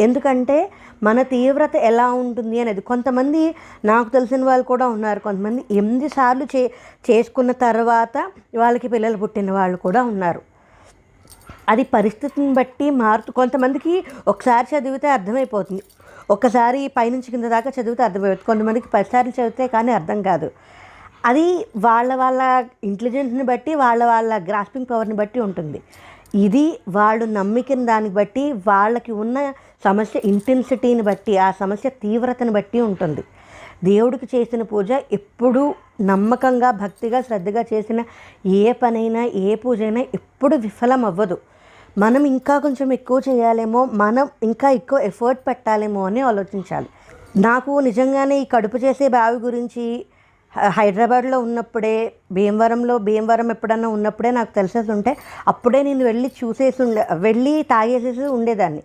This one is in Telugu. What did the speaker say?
ఎందుకంటే మన తీవ్రత ఎలా ఉంటుంది అనేది. కొంతమంది నాకు తెలిసిన వాళ్ళు కూడా ఉన్నారు. కొంతమంది 8 సార్లు చేసుకున్న తర్వాత వాళ్ళకి పిల్లలు పుట్టిన వాళ్ళు కూడా ఉన్నారు. అది పరిస్థితిని బట్టి కొంతమందికి ఒకసారి చదివితే అర్థమైపోతుంది. ఒకసారి పైనుంచి కింద దాకా చదివితే అర్థమైపోతుంది. కొంతమందికి 10 సార్లు చదివితే కానీ అర్థం కాదు. అది వాళ్ళ ఇంటెలిజెన్స్ని బట్టి, వాళ్ళ గ్రాస్పింగ్ పవర్ని బట్టి ఉంటుంది. ఇది వాళ్ళు నమ్మికిన దాన్ని బట్టి, వాళ్ళకి ఉన్న సమస్య ఇంటెన్సిటీని బట్టి, ఆ సమస్య తీవ్రతను బట్టి ఉంటుంది. దేవుడికి చేసిన పూజ ఎప్పుడూ నమ్మకంగా, భక్తిగా, శ్రద్ధగా చేసిన ఏ పనైనా, ఏ పూజ అయినా ఎప్పుడు విఫలం అవ్వదు. మనం ఇంకా కొంచెం ఎక్కువ చేయాలేమో, మనం ఇంకా ఎక్కువ ఎఫర్ట్ పెట్టాలేమో అని ఆలోచించాలి. నాకు నిజంగానే ఈ కడుపు చేసే బావి గురించి హైదరాబాద్లో ఉన్నప్పుడే, భీమవరం ఎప్పుడన్నా ఉన్నప్పుడే నాకు తెలిసేసి ఉంటే అప్పుడే నేను వెళ్ళి తాగేసేసి ఉండేదాన్ని.